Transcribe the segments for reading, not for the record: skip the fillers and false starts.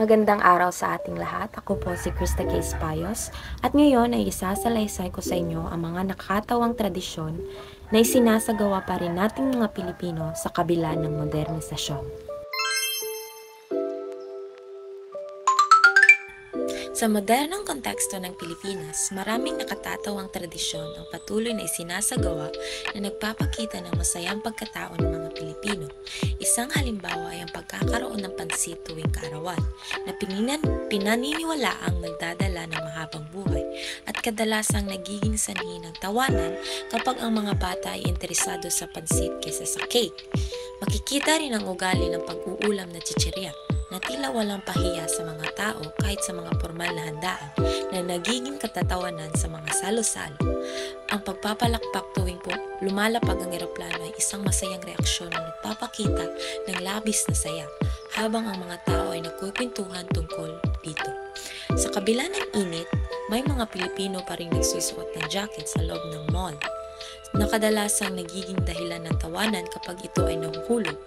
Magandang araw sa ating lahat. Ako po si Krista K. Payos at ngayon ay isasalaysay ko sa inyo ang mga nakakatawang tradisyon na isinasagawa pa rin nating mga Pilipino sa kabila ng modernisasyon. Sa modernong konteksto ng Pilipinas, maraming nakatatawang tradisyon ang patuloy na isinasagawa na nagpapakita ng masayang pagkatao ng mga Pilipino. Isang halimbawa ay ang pagkakaroon ng pansit tuwing kaarawan na pinaniniwalaang nagdadala ng mahabang buhay at kadalasang nagiging sanhi ng tawanan kapag ang mga bata ay interesado sa pansit kaysa sa cake. Makikita rin ang ugali ng pag-uulam na chichirya na tila walang pahiya sa mga tao kahit sa mga formal na handaan na nagiging katatawanan sa mga salo-salo. Ang pagpapalakpak tuwing lumalapag ang eroplano ay isang masayang reaksyon na nagpapakita ng labis na saya habang ang mga tao ay nagkukwentuhan tungkol dito. Sa kabila ng init, may mga Pilipino pa rin nagsusuot ng jacket sa loob ng mall na kadalasang nagiging dahilan ng tawanan kapag ito ay nahuhulog.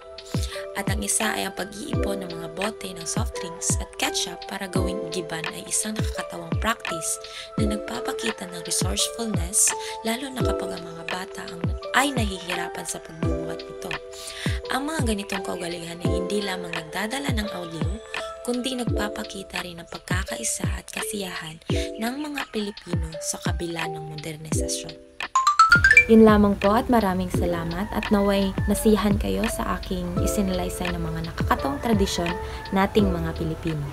At ang isa ay ang pag-iipon ng mga bote ng soft drinks at ketchup para gawing giban ay isang nakakatawang practice na nagpapakita ng resourcefulness lalo na kapag ang mga bata ay nahihirapan sa pagbubuhat nito. Ang mga ganitong kaugalian ay hindi lamang nagdadala ng aliw, kundi nagpapakita rin ng pagkakaisa at kasiyahan ng mga Pilipino sa kabila ng modernisasyon. Yun lamang po at maraming salamat at naway nasiyahan kayo sa aking isinalaysay ng mga nakakatawang tradisyon nating mga Pilipino.